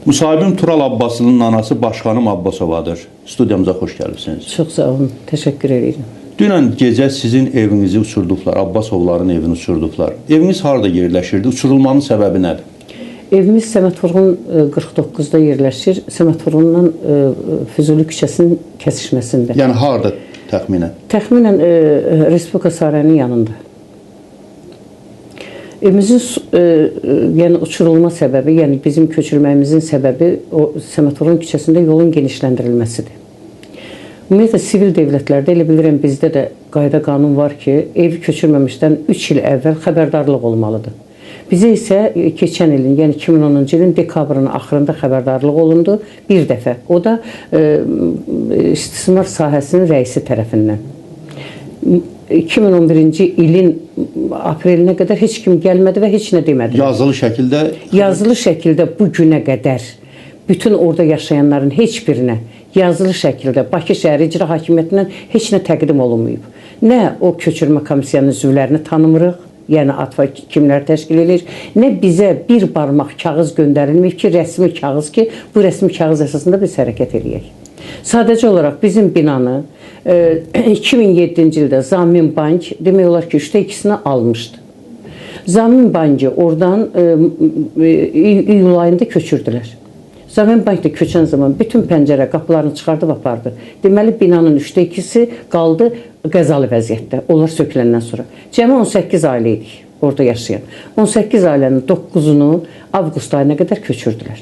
Müsahibim Tural Abbaslı'nın anası Başxanım Abbasovadır. Studiyamıza xoş gəlirsiniz. Çox sağ olun, təşəkkür edirəm. Dünən gecə sizin evinizi uçurduqlar, Abbasovların evini uçurduqlar. Eviniz harada yerləşirdi? Uçurulmanın səbəbi nədir? Evimiz Səməd Vurğun 49-da yerləşir. Səməd Vurğundan Füzuli küçəsinin kəsişməsində. Yəni harada təxminən? Təxminən Respublika Sarayının yanında. Evimizin yəni uçurulma səbəbi, yəni bizim köçürməyimizin səbəbi o Səməd Vurğun küçəsində yolun genişləndirilməsidir. Ümumiyyətlə, sivil devlətlərdə elə bilirəm bizdə də qayda qanun var ki, evi köçürməmişdən 3 il əvvəl xəbərdarlıq olmalıdır. Bizə isə keçən ilin, yəni 2010-cu ilin dekabrın axırında xəbərdarlıq olundu bir dəfə. O da istismar sahəsinin rəisi tərəfindən. 2011-ci ilin aprelinə qədər heç kim gəlmədi və heç nə demədi. Yazılı şəkildə? Yazılı şəkildə bu günə qədər bütün orada yaşayanların heç birinə yazılı şəkildə Bakı Şəhər İcra Hakimiyyətindən heç nə təqdim olunmayıb. Nə o köçürmə komissiyanın üzvlərini tanımırıq, yəni ATVA kimlər təşkil edir, nə bizə bir barmaq kağız göndərilməyib ki, rəsmi kağız ki, bu rəsmi kağız əsasında biz hərəkət edək. Sadəcə olaraq bizim binanı 2007-ci ildə Zamin Bank demək olar ki, 2/3-ni almışdı. Zamin Bankı oradan iyul ayında köçürdülər. Zamin Bankda köçən zaman bütün pəncərə qapılarını çıxardıb apardı. Deməli, binanın 2/3-si qaldı qəzalı vəziyyətdə. Onlar söküləndən sonra. Cəmi 18 ailə idik orada yaşayan. 18 ailənin 9-unu avqust ayına qədər köçürdülər.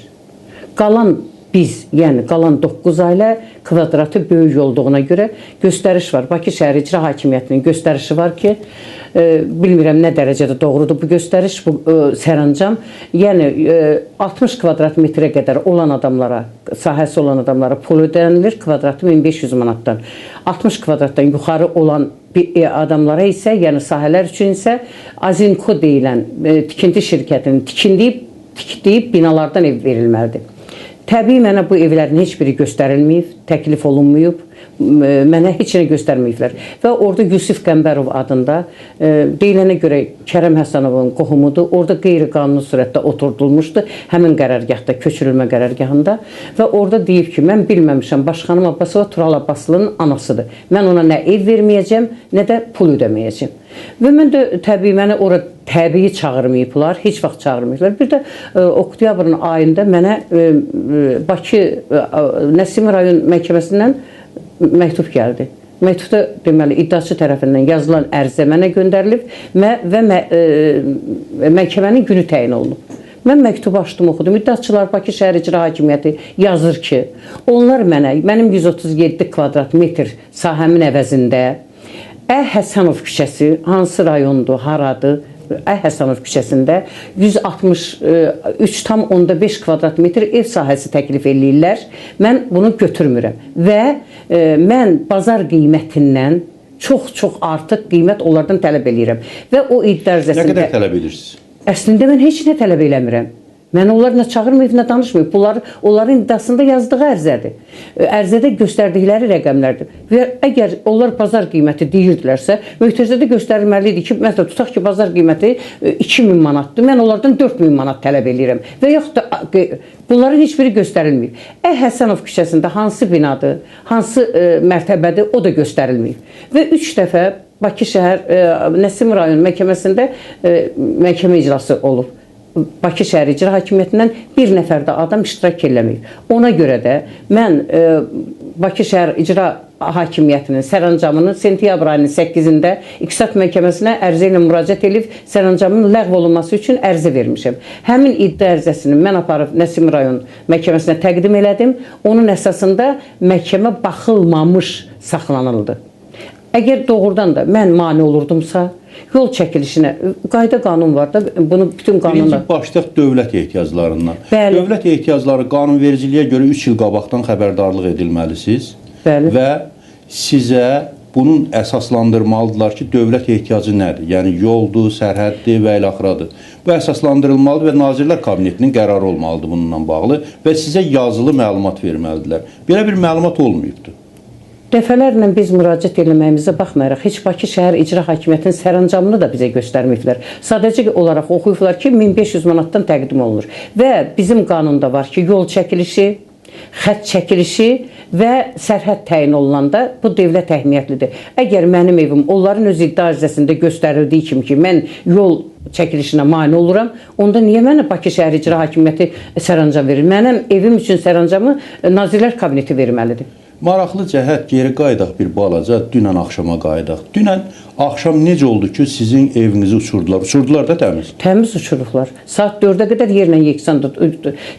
Qalan biz, yəni qalan 9 ailə kvadratı böyük olduğuna görə göstəriş var. Bakı Şəhər İcra Hakimiyyətinin göstərişi var ki, bilmirəm nə dərəcədə doğrudur bu göstəriş, bu sərəncam. Yəni 60 kvadrat metrə qədər olan adamlara, sahəsi olan adamlara pul ödənilir, kvadratı 1500 manatdan. 60 kvadratdan yuxarı olan adamlara isə, yəni sahələr üçün isə Azinko deyilən tikinti şirkətinin tikdiyib binalardan ev verilməlidir. Təbii mənə bu evlərin heç biri göstərilməyib, təklif olunmayıb, mənə heç nə göstərməyiblər. Və orada Yusif Qəmbərov adında deyilənə görə Kərəm Həsənovun qohumudur. Orada qeyri-qanuni surətdə oturdulmuşdu həmin qərargahda, köçürülmə qərargahında. Və orada deyib ki, mən bilməmişəm, Başxanım Abbasova Tural Abbaslı'nın anasıdır. Mən ona nə ev verməyəcəm, nə də pul ödəməyəcəm. Və mən də təbii mənə ora təbii çağırmayıblar, heç vaxt çağırmayıblar. Bir də oktyabrın ayında mənə Bakı Nəsimi rayon məhkəməsindən məktub gəldi. Məktubda deməli iddiaçı tərəfindən yazılan ərizə mənə göndərilib və məhkəmənin günü təyin olunub. Mən məktubu açdım, oxudum. İddiaçılar Bakı Şəhər İcra Hakimiyyəti yazır ki, onlar mənim 137 kvadrat metr sahəmin əvəzində Həsənov küçəsi, hansı rayondur, haradır? Həsənov küçəsində 163,5 kvadrat metr ev sahəsi təklif eləyirlər. Mən bunu götürmürəm və mən bazar qiymətindən çox artıq qiymət onlardan tələb eləyirəm. Və o iddia ərizəsində... Nə qədər tələb edirsiniz? Əslində mən heç nə tələb eləmirəm. Mən onlarla çağırmayıb, nə danışmayıb. Bunlar onların iddiasında yazdığı ərizədir. Ərizədə göstərdikləri rəqəmlərdir. Və əgər onlar bazar qiyməti deyirdilərsə, möhtərizədə göstərilməlidir ki, məsələn, tutaq ki, bazar qiyməti 2000 manatdır. Mən onlardan 4000 manat tələb edirəm. Və yaxud da bunların heç biri göstərilməyib. Həsənov küçəsində hansı binadır, hansı mərtəbədir, o da göstərilməyib. Və 3 dəfə Bakı Şəhər Nəsimi rayon məhkəməsində məhkəmə icrası olub. Bakı Şəhər İcra Hakimiyyətindən bir nəfər də adam iştirak eləməyib. Ona görə də mən Bakı Şəhər İcra Hakimiyyətinin sərəncamını sentyabr ayının 8-də İqtisad Məhkəməsinə ərizə ilə müraciət edib sərəncamın ləğv olunması üçün ərizə vermişəm. Həmin iddia ərizəsini mən aparıb Nəsimi rayon məhkəməsinə təqdim elədim. Onun əsasında məhkəmə baxılmamış saxlanıldı. Əgər doğrudan da mən mane olurdumsa, yol çəkilişinə qayda qanun var da, bunu bütün qanunlar... Birinci başlıq dövlət ehtiyaclarından. Bəli. Dövlət ehtiyacları qanunvericiliyə görə 3 il qabaqdan xəbərdarlıq edilməlisiniz. Bəli. Və sizə bunun əsaslandırmalıdırlar ki, dövlət ehtiyacı nədir? Yəni yoldur, sərhəddir və ilaxıradır. Bu əsaslandırılmalıdır və Nazirlər Kabinetinin qərarı olmalıdır bununla bağlı və sizə yazılı məlumat verməlidirlər. Belə bir məlumat olmayıbdır. Dəfələrlə biz müraciət etməyimizə baxmayaraq, heç Bakı şəhər icra hakimiyyətinin sərəncamını da bizə göstərməyiblər. Sadəcə olaraq oxuyublar ki, 1500 manatdan təqdim olunur. Və bizim qanunda var ki, yol çəkilişi, xətt çəkilişi və sərhəd təyin olunanda bu dövlət əhəmiyyətlidir. Əgər mənim evim onların öz iddia ərizəsində göstərildiyi kimi ki, mən yol çəkilişinə mane oluram, onda niyə mənə Bakı şəhər icra hakimiyyəti sərəncam verir? Mənim evim üçün sərəncamı Nazirlər Kabineti verməlidir. Maraqlı cəhət, geri qayıdaq bir balaca, dünən axşama qayıdaq. Dünən axşam necə oldu ki, sizin evinizi uçurdular? Uçurdular da təmiz. Təmiz uçuruqlar. Saat 4-ə qədər yerlə yeksandır.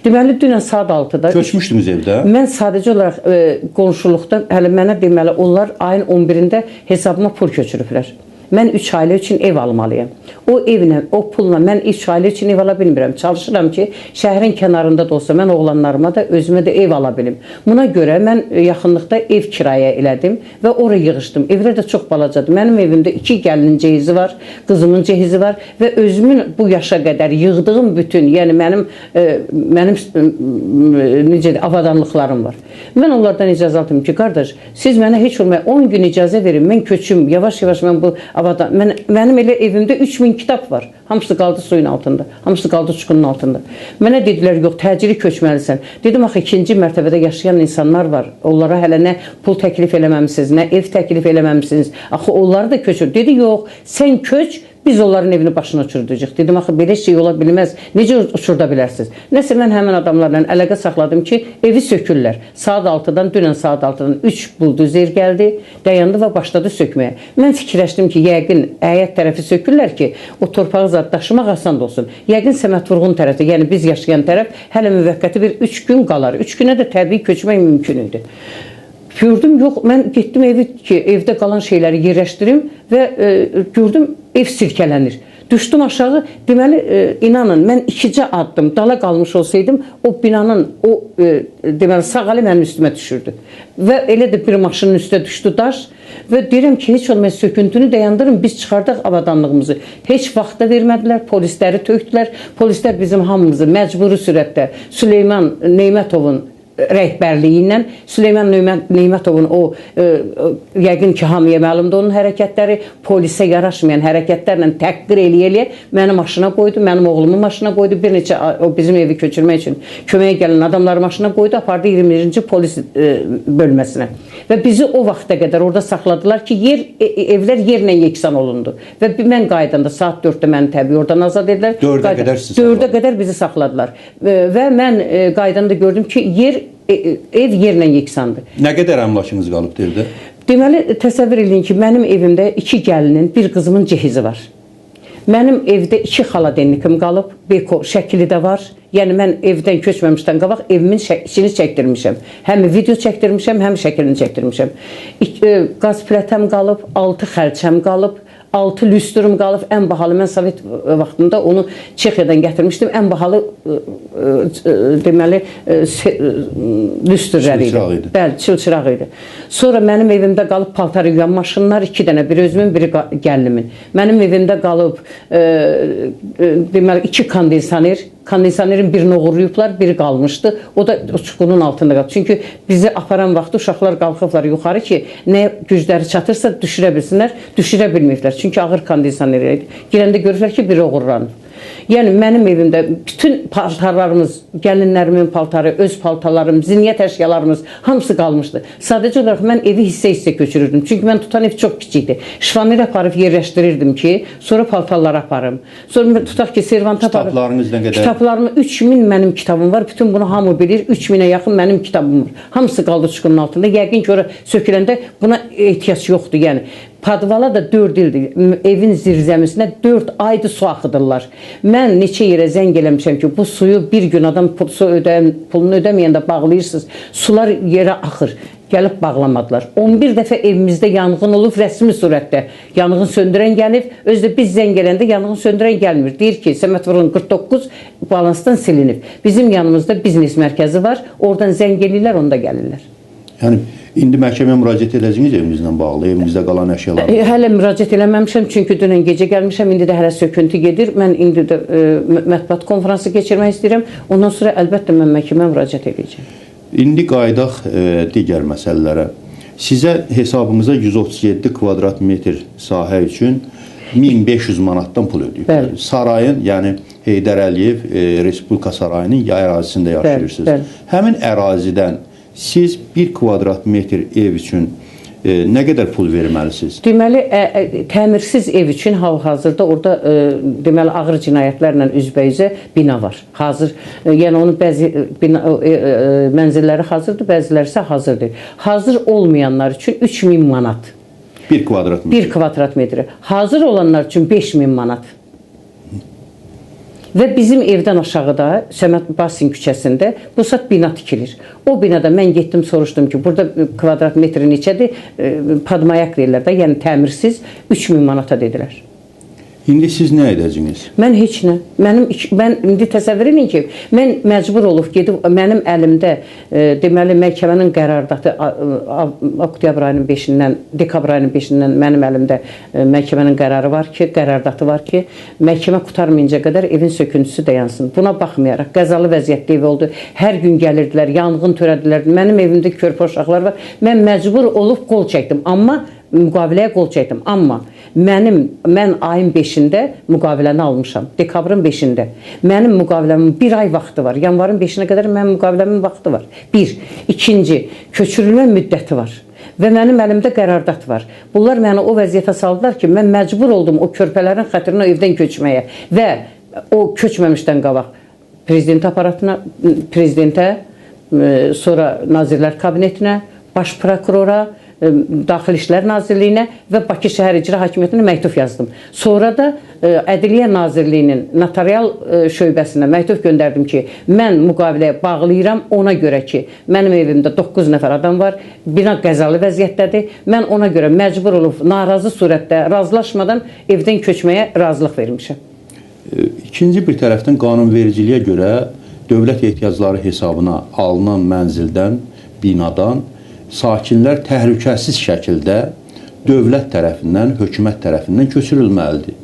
Deməli, dünən saat 6-da... Köçmüşdünüz evdə? Mən sadəcə olaraq qonşuluqda, hələ mənə deməli, onlar ayın 11-də hesabıma pul köçürüblər. Mən 3 ailə üçün ev almalıyam. O evlə, o pulla mən 3 ailə üçün ev ala bilmirəm. Çalışıram ki, şəhərin kənarında da olsa mən oğlanlarıma da, özümə də ev ala bilim. Buna görə mən yaxınlıqda ev kirayə elədim və oraya yığışdım. Evlər də çox balacadır. Mənim evimdə 2 gəlinin cehizi var, qızımın cehizi var və özümün bu yaşa qədər yığdığım bütün, yəni mənim necə avadanlıqlarım var. Mən onlardan icazə aldım ki, qardaş, siz mənə heç olmaya 10 gün icazə verin, mən köçüm, yavaş-yavaş mən bu mənim elə evimdə 3000 kitab var. Hamısı qaldı suyun altında. Hamısı qaldı çuxurun altında. Mənə dedilər, yox, təcili köçməlisən. Dedim, axı, 2-ci mərtəbədə yaşayan insanlar var. Onlara hələ nə pul təklif eləməmisiniz, nə ev təklif eləməmisiniz. Axı, onları da köçür. Dedi, yox, sən köç, biz onların evini başına uçurdacaq. Dedim, axı, belə şey ola bilməz. Necə uçurda bilərsiniz? Nəsə, mən həmin adamlarla əlaqə saxladım ki, evi sökürlər. Saat 6-dan, dünən saat 6-dan 3 buldozer gəldi, dayandı və başladı sökməyə. Mən fikirləşdim ki, yəqin həyət tərəfi sökürlər ki, o torpağı zad daşımaq asan da olsun. Yəqin Səməd Vurğun tərəfi, yəni biz yaşayan tərəf hələ müvəqqəti bir 3 gün qalar. 3 günə də təbii köçmək mümkün idi. Gördüm, yox, mən getdim evi ki, evdə qalan şeyləri yerləşdirim və gördüm, ev silkələnir. Düşdüm aşağı, deməli, inanın, mən 2-ci addım dala qalmış olsaydım, o binanın, deməli, sağ əli mənim üstümə düşürdü. Və elə də bir maşının üstə düşdü daş və deyirəm ki, heç olmaz söküntünü dayandırın, biz çıxardaq avadanlığımızı. Heç vaxtda vermədilər, polisləri tökdülər. Polislər bizim hamımızı məcburi sürətdə Süleyman Neymətovun rəhbərliyi ilə Süleyman Neymətovun o yəqin ki, hamıya məlumdur onun hərəkətləri, polisə yaraşmayan hərəkətlərlə təhqir eləyə-eləyə məni maşına qoydu, mənim oğlumu maşına qoydu, bir neçə o bizim evi köçürmək üçün köməyə gələn adamları maşına qoydu, apardı 21-ci polis bölməsinə. Və bizi o vaxta qədər orada saxladılar ki, evlər yerlə yeksan olundu. Və mən qaydanda saat 4-də məni təbii oradan azad edilər. 4-ə qədər bizi saxladılar. Və mən qaydanda gördüm ki, ev yerlə yeksandır. Nə qədər əmlakınız qalıb evdə? Deməli, təsəvvür edin ki, mənim evimdə 2 gəlinin, bir qızımın cehizi var. Mənim evdə 2 xaladenlikim qalıb, beko şəkili də var. Yəni, mən evdən köçməmişdən qabaq evimin işini çəkdirmişəm. Həm video çəkdirmişəm, həm şəklini çəkdirmişəm. Qaz plətəm qalıb, 6 xəlçəm qalıb, 6 lüstrum qalıb, ən bahalı, mən Sovet vaxtında onu Çexiyadan gətirmişdim, ən bahalı deməli lüstrləri idi. Bəli, çılçıraq idi. Sonra mənim evimdə qalıb paltar yuyan maşınlar, 2 dənə, biri özümün, biri gəlinimin. Mənim evimdə qalıb deməli 2 kondisionerin birini uğurlayıblar, biri qalmışdı. O da çuxurun altında qalıb. Çünki bizi aparan vaxtı uşaqlar qalxıblar yuxarı ki, nə gücləri çatırsa düşürə bilsinlər, düşürə bilməyiblər. Çünki ağır kondisioner idi. Girəndə görürlər ki, biri uğurlanıb. Yəni, mənim evimdə bütün paltarlarımız, gəlinlərimin paltarı, öz paltarlarım, zinniyyət əşyalarımız hamısı qalmışdı. Sadəcə olaraq mən evi hissə-hissə köçürürdüm. Çünki mən tutan ev çox kiçikdir. Şifaneri aparıb yerləşdirirdim ki, sonra paltarları aparım. Sonra tutaq ki, servanta aparıb. Kitablarınız nə qədər? Kitablarımı 3000 mənim kitabım var. Bütün bunu hamı bilir. 3000-ə yaxın mənim kitabım var. Hamısı qaldı çuxurun altında. Yəqin ki, ora söküləndə buna ehtiyac yoxdur. Yəni, Padvala da 4 ildir. Evin zirzəmisinə 4 aydır su axıdırlar. Mən neçə yerə zəng eləmişəm ki, bu suyu bir gün adam pulunu ödəməyəndə bağlayırsınız. Sular yerə axır. Gəlib bağlamadılar. 11 dəfə evimizdə yanğın olub, rəsmi surətdə. Yanğın söndürən gəlib, özdə biz zəng gələndə yanğın söndürən gəlmir. Deyir ki, Səməd Vurğun 49 balansdan silinib. Bizim yanımızda biznes mərkəzi var, oradan zəng eləyirlər, onda gəlirlər. Yəni, indi məhkəməyə müraciət edəcəksiniz evinizlə bağlı, evinizdə qalan əşyalar? Hələ müraciət eləməmişəm, çünki dünən gecə gəlmişəm, indi də hələ söküntü gedir. Mən indi də mətbuat konfransı keçirmək istəyirəm. Ondan sonra əlbəttə mən məhkəməyə müraciət edəcəm. İndi qayıdaq digər məsələlərə. Sizə hesabınıza 137 kvadrat metr sahə üçün 1500 manatdan pul ödəyiblər. Bəli. Sarayın, yəni Heydər Əliyev Respublika Sarayının yay ərazisində yaşayırsınız. Bəli. Həmin ərazidən siz 1 kvadrat metr ev üçün nə qədər pul verməlisiniz? Deməli, təmirsiz ev üçün hal-hazırda orada deməli ağır cinayətlərlə üzbəyüzə bina var. Hazır, yəni onun bəzi mənzilləri hazırdır, bəziləri isə hazır deyil. Hazır olmayanlar üçün 3000 manat. 1 kvadrat metr. 1 kvadrat metri. Hazır olanlar üçün 5000 manat. Və bizim evdən aşağıda Səməd Basin küçəsində bu saat bina tikilir. O binada mən getdim, soruşdum ki, burada kvadrat metri neçədir? Padmayak deyirlər də, yəni təmirsiz 3000 manata dedilər. İndi siz nə edəcəksiniz? Mən heç nə. Mən indi təsəvvür edin ki, mən məcbur olub gedib mənim əlimdə deməli məhkəmənin qərardatı oktyabr ayının 5-dən, dekabr ayının 5-dən mənim əlimdə məhkəmənin qərarı var ki, qərardatı var ki, məhkəmə qurtarmayınca qədər evin söküntüsü dayansın. Buna baxmayaraq qəzalı vəziyyətdə ev oldu. Hər gün gəlirdilər, yanğın törədilər. Mənim evimdə körpə uşaqlar var. Mən məcbur olub qol çəkdim, amma müqaviləyə qol çəkdim. Amma mən ayın 5-də müqaviləni almışam. Dekabrın 5-də. Mənim müqaviləmin 1 ay vaxtı var. Yanvarın 5-nə qədər mənim müqaviləmin vaxtı var. 1. İkinci, köçürülmə müddəti var. Və mənim əlimdə qərardat var. Bunlar məni o vəziyyətə saldılar ki, mən məcbur oldum o körpələrin xətrinə evdən köçməyə. Və o köçməmişdən qabaq prezident aparatına, prezidentə, sonra Nazirlər Kabinetinə, Baş prokurora, Daxili İşlər Nazirliyinə və Bakı Şəhər İcra Hakimiyyətinə məktub yazdım. Sonra da Ədliyyə Nazirliyinin notarial şöbəsinə məktub göndərdim ki, mən müqaviləyə bağlayıram ona görə ki, mənim evimdə 9 nəfər adam var, bina qəzalı vəziyyətdədir. Mən ona görə məcbur olub, narazı surətdə, razılaşmadan evdən köçməyə razılıq vermişəm. İkinci bir tərəfdən qanunvericiliyə görə dövlət ehtiyacları hesabına alınan mənzildən, binadan sakinlər təhlükəsiz şəkildə dövlət tərəfindən, hökumət tərəfindən köçürülməlidir.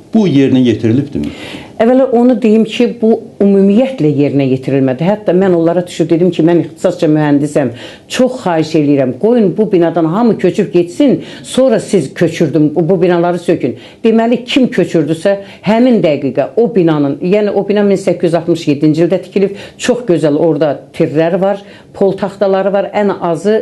Bu yerinə yetirilibdirmi? Əvvəla onu deyim ki, bu ümumiyyətlə yerinə yetirilmədi. Hətta mən onlara düşüb dedim ki, mən ixtisasca mühəndisəm. Çox xahiş edirəm, qoyun bu binadan hamı köçüb getsin, sonra siz köçürdün, bu binaları sökün. Deməli, kim köçürdüsə, həmin dəqiqə o binanın, yəni o bina 1867-ci ildə tikilib, çox gözəl orada tirləri var, pol taxtaları var, ən azı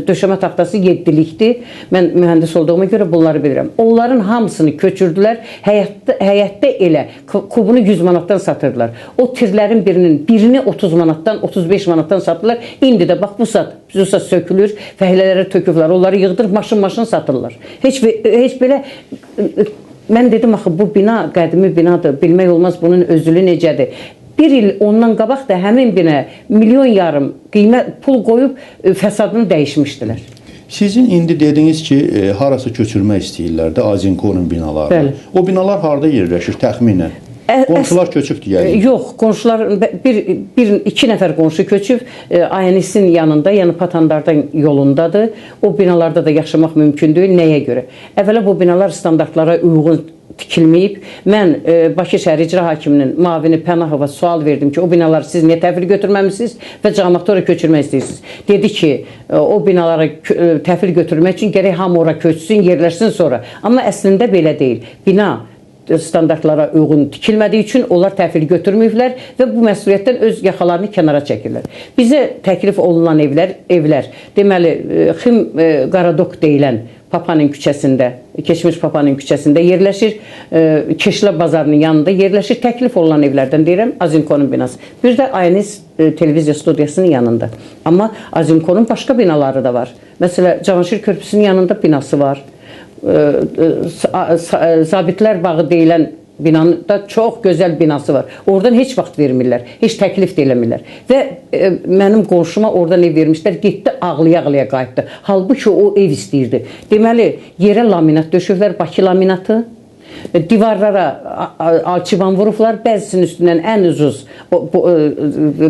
döşəmə taxtası 7-likdir. Mən mühəndis olduğuma görə bunları bilirəm. Onların hamısını köçürdülər, həyətdə elə kubunu 100 manatdan satırdılar. O tirlərin birini 30 manatdan, 35 manatdan satırlar. İndi də bax bu saat sökülür, fəhlələrə töküblər, onları yığdırıb maşın satırlar. Heç belə, mən dedim axı bu bina qədimi binadır, bilmək olmaz bunun özülü necədir. Bir il ondan qabaq da həmin bina milyon yarım qiymət pul qoyub fəsadını dəyişmişdilər. Sizin indi dediniz ki, harası köçürmək istəyirlər də Azinkonun binalarını. Bəli. O binalar harada yerləşir təxminən? Qonşular köçübdür yəni? Yox, qonşular, iki nəfər qonşu köçüb, Ayanisin yanında, yəni Patandardan yolundadır. O binalarda da yaşamaq mümkün deyil. Nəyə görə? Əvvəla bu binalar standartlara uyğun tikilməyib. Mən Bakı Şəhər İcra Hakiminin müavini Pənahova sual verdim ki, o binaları siz niyə təhvil götürməmisiniz və cəmiyyətə ora köçürmək istəyirsiniz? Dedi ki, o binalara təhvil götürmək üçün gərək hamı ora köçsün, yerləşsin sonra. Amma əslində belə deyil. Bina standartlara uyğun tikilmədiyi üçün onlar təhvil götürməyiblər və bu məsuliyyətdən öz yaxalarını kənara çəkirlər. Bizə təklif olunan evlər deməli, Xim Qaradok deyilən Papanın küçəsində, keçmiş Papanın küçəsində yerləşir, Keşlə bazarının yanında yerləşir. Təklif olunan evlərdən deyirəm, Azinkonun binası. Bir də Aynis televiziya studiyasının yanında. Amma Azinkonun başqa binaları da var. Məsələn, Cavanşir Körpüsünün yanında binası var. Zabitlər Bağı deyilən binanın da çox gözəl binası var. Oradan heç vaxt vermirlər, heç təklif də eləmirlər. Və mənim qonşuma oradan ev vermişlər, getdi ağlaya-ağlaya qayıtdı. Halbuki o ev istəyirdi. Deməli, yerə laminat döşüblər, Bakı laminatı. Divarlara alçıvan vurublar, bəzisinin üstündən ən ucuz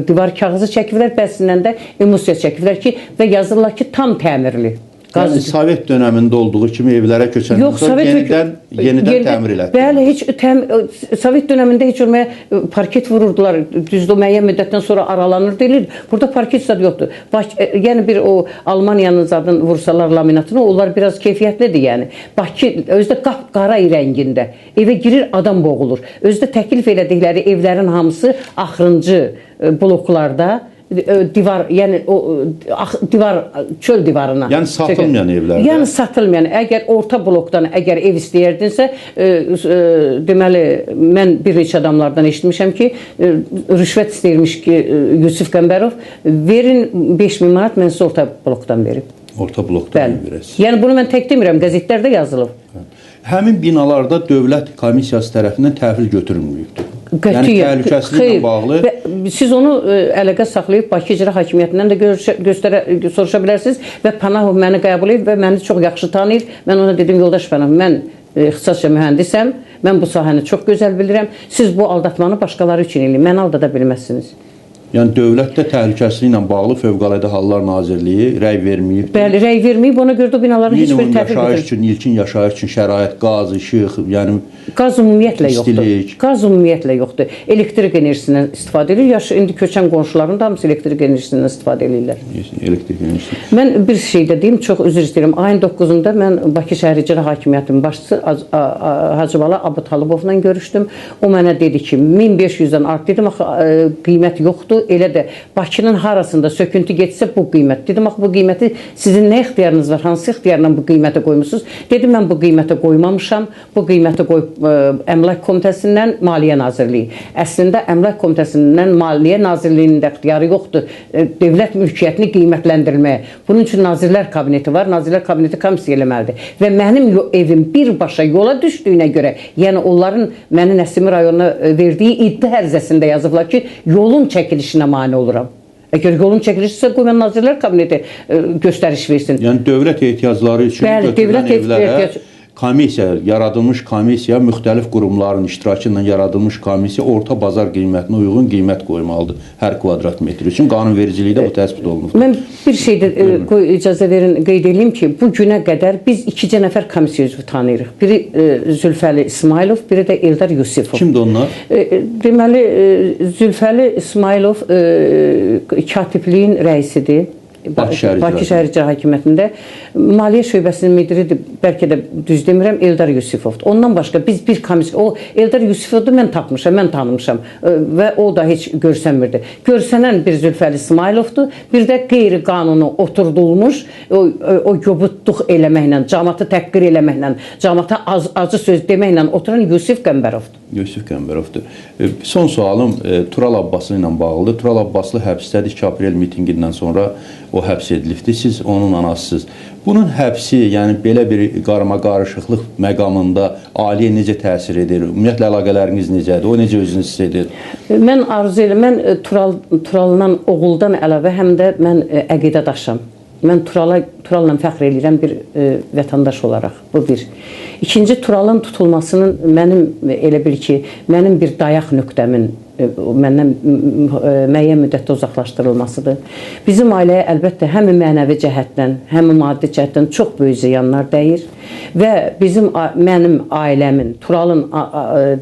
divar kağızı çəkiblər, bəzisindən də emulsiya çəkiblər ki, və yazırlar ki, tam təmirli. Yəni Sovet dövründə olduğu kimi evlərə köçəndən sonra yenidən təmir elətdirildi. Bəli, Sovet dövründə heç olmaya parket vururdular. Düzdür, müəyyən müddətdən sonra aralanır deyilir. Burada parket zad yoxdur. Yəni bir o Almaniyanın zadını vursalar laminatını, onlar biraz keyfiyyətlidir yəni. Bakı özdə qapqara rəngində. Evə girir, adam boğulur. Özdə təklif elədikləri evlərin hamısı axırıncı bloklarda divar, yəni o divar, çöl divarına. Yəni satılmayan evlərdə. Yəni satılmayan. Əgər orta blokdan əgər ev istəyirdinsə, deməli mən bir neçə adamlardan eşitmişəm ki, rüşvət istəyirmiş ki, Yusif Qəmbərov, verin 5000 manat, mən sizə orta blokdan verib. Orta blokdan verəsiz. Yəni bunu mən tək demirəm, qəzetlərdə yazılıb. Həmin binalarda dövlət komissiyası tərəfindən təhvil götürülməyibdir. Yəni təhlükəsizliklə bağlı. Siz onu əlaqə saxlayıb Bakı İcra Hakimiyyətindən də soruşa bilərsiniz və Pənahov məni qəbul edib və məni çox yaxşı tanıyır. Mən ona dedim, yoldaş Pənahov, mən ixtisasca mühəndisəm, mən bu sahəni çox gözəl bilirəm. Siz bu aldatmanı başqaları üçün eləyin, məni aldada bilməzsiniz. Yəni dövlətdə təhlükəsizliklə bağlı Fövqəladə Hallar Nazirliyi rəy verməyib. Bəli, rəy verməyib. Ona görə də binaların heç bir təhvil yaşayış üçün, ilkin yaşayış üçün şərait, qaz, işıq, yəni qaz ümumiyyətlə yoxdur. Qaz ümumiyyətlə yoxdur. Elektrik enerjisindən istifadə edir. İndi köçən qonşuların da hamısı elektrik enerjisindən istifadə edirlər. Elektrik enerjisi. Mən bir şey də deyim, çox üzr istəyirəm. Ayın 9-da mən Bakı Şəhər İcra Hakimiyyətinin başçısı Hacıbala Abutalıbovla görüşdüm. O mənə dedi ki, 1500-dən art dedim, axı qiymət yoxdur. Elə də Bakının harasında söküntü getsə bu qiymət. Dedim, axı bu qiyməti sizin nə ixtiyarınız var? Hansı ixtiyarla bu qiymətə qoymusunuz? Dedim, mən bu qiymətə qoymamışam. Bu qiymətə qoyub Əmlak Komitəsindən Maliyyə Nazirliyi. Əslində Əmlak Komitəsindən Maliyyə Nazirliyinin də ixtiyarı yoxdur. Dövlət mülkiyyətini qiymətləndirməyə. Bunun üçün Nazirlər Kabineti var. Nazirlər Kabineti komissiya eləməlidir. Və mənim evim birbaşa yola düşdüyünə görə, yəni onların məni Nəsimi rayonuna verdiyi iddia ərizəsində yazıblar ki, yolun çəkilişinə mane oluram. Əgər yolun çəkilişsə, qoy mən Nazirlər Kabineti göstəriş versin. Yəni dövlət ehtiyacları üçün götürülən evlərə komissiya, yaradılmış komissiya, müxtəlif qurumların iştirakı ilə yaradılmış komissiya orta bazar qiymətinə uyğun qiymət qoymalıdır hər kvadrat metr üçün. Qanunvericilikdə bu təsbit olunub. Mən bir şey də icazə verin, qeyd edeyim ki, bu günə qədər biz 2 nəfər komissiya üzvü tanıyırıq. Biri Zülfəli İsmailov, biri də Eldar Yusifov. Kimdir onlar? Deməli, Zülfəli İsmailov katibliyin rəisidir. Bakı Şəhər İcra Hakimiyyətində Maliyyə şöbəsinin müdiridir, bəlkə də düz demirəm, Eldar Yusifovdur. Ondan başqa biz bir komissiya, o Eldar Yusifovdur, mən tapmışam, mən tanımışam və o da heç görsənmirdi. Görsənən bir Zülfəli İsmailovdur, bir də qeyri-qanunu oturdulmuş, o yobudluq eləməklə, cəmaatı təhqir eləməklə, cəmaata acı söz deməklə oturan Yusif Qəmbərovdur. Yusif Qəmbərovdur. Son sualım Tural Abbaslı ilə bağlıdır. Tural Abbaslı həbsdədir, 2 aprel mitinqindən sonra o həbs edilibdir. Siz onun anasısınız. Bunun həbsi, yəni belə bir qarma-qarışıqlıq məqamında aliyə necə təsir edir? Ümumiyyətlə əlaqələriniz necədir? O necə özünü hiss edir? Mən arzu edirəm, mən Turaldan, oğuldan əlavə həm də mən əqidədaşam. Mən Turalla fəxr edirəm bir vətəndaş olaraq. Bu bir. İkinci, Turalın tutulmasının mənim elə bil ki, mənim bir dayaq nöqtəmin məndən müəyyən müddətdə uzaqlaşdırılmasıdır. Bizim ailəyə əlbəttə həm mənəvi cəhətdən, həm maddi cəhətdən çox böyük ziyanlar dəyir və mənim ailəmin, Turalın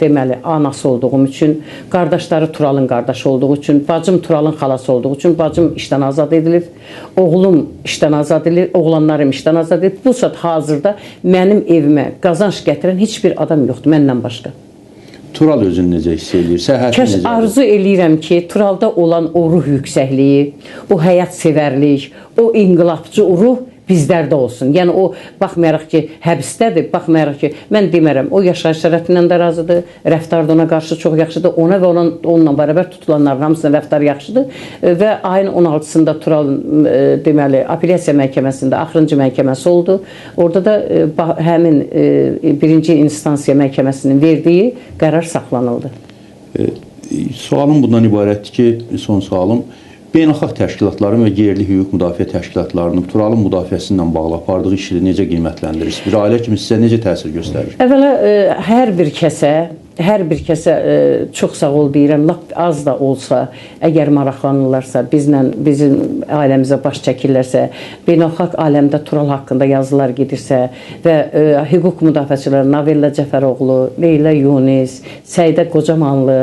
deməli anası olduğum üçün, qardaşları Turalın qardaşı olduğu üçün, bacım Turalın xalası olduğu üçün, bacım işdən azad edilib, oğlum işdən azad edilib, oğlanlarım işdən azad edilib. Bu saat hazırda mənim evimə qazanc gətirən heç bir adam yoxdur məndən başqa. Tural özünü necə hiss edir? Səhhəti necədir? Arzu eləyirəm ki, Turalda olan o ruh yüksəkliyi, o həyat sevərlik, o inqilabçı ruh bizlərdə olsun. Yəni o, baxmayaraq ki, həbsdədir, baxmayaraq ki, mən demərəm, o yaşayış şərəfindən də razıdır, rəftar da ona qarşı çox yaxşıdır, ona və onunla bərabər tutulanların hamısının rəftarı yaxşıdır və ayın 16-sında Turalın deməli, apellyasiya məhkəməsində axırıncı məhkəməsi oldu. Orada da həmin birinci instansiya məhkəməsinin verdiyi qərar saxlanıldı. Sualım bundan ibarətdir ki, son sualım, beynəlxalq təşkilatların və yerli hüquq müdafiə təşkilatlarının Turalın müdafiəsi ilə bağlı apardığı işi necə qiymətləndirirsiniz? Bir ailə kimi sizə necə təsir göstərir? Əvvəla, hər bir kəsə hər bir kəsə çox sağ ol deyirəm. Lap az da olsa, əgər maraqlanırlarsa, bizim ailəmizə baş çəkirlərsə, beynəlxalq aləmdə Tural haqqında yazılar gedirsə və hüquq müdafiəçiləri Navella Cəfəroğlu, Leyla Yunis, Səidə Qocamanlı,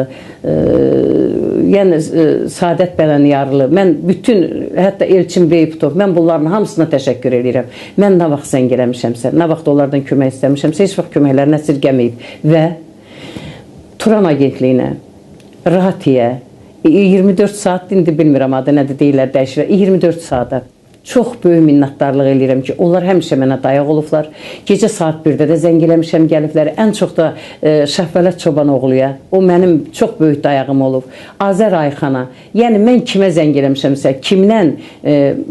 yəni Saadət Bələniyarlı, mən bütün, hətta Elçin Beyputov, mən bunların hamısına təşəkkür edirəm. Mən nə vaxt zəng eləmişəmsə, nə vaxt onlardan kömək istəmişəmsə, heç vaxt köməklərini əsirgəməyib və Turan agentliyinə, Rahatiyə, 24 saat, indi bilmirəm adı nədir deyirlər, dəyişirlər, 24 saata çox böyük minnətdarlıq eləyirəm ki, onlar həmişə mənə dayaq olublar. Gecə saat 1-də də zəng eləmişəm, gəliblər. Ən çox da Şəhvələt Çobanoğluya, o mənim çox böyük dayağım olub. Azər Ayxana, yəni mən kimə zəng eləmişəmsə, kimdən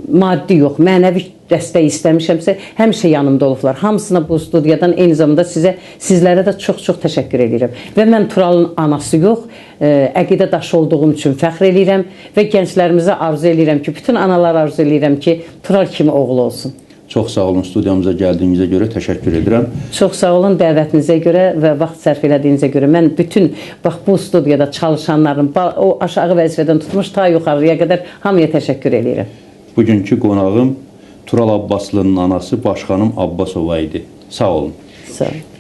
maddi yox, mənəvi dəstək istəmişəmsə, həmişə yanımda olublar. Hamısına bu studiyadan eyni zamanda sizlərə də çox-çox təşəkkür edirəm. Və mən Turalın anası yox, əqidə daşı olduğum üçün fəxr edirəm və gənclərimizə arzu edirəm ki, bütün analar arzu edirəm ki, Tural kimi oğlu olsun. Çox sağ olun, studiyamıza gəldiyinizə görə təşəkkür edirəm. Çox sağ olun dəvətinizə görə və vaxt sərf elədiyinizə görə. Mən bütün bax bu studiyada çalışanların, o aşağı vəzifədən tutmuş ta yuxarıya qədər hamıya təşəkkür edirəm. Bugünkü qonağım Tural Abbaslının anası Başxanım Abbasova idi. Sağ olun. Sağ olun.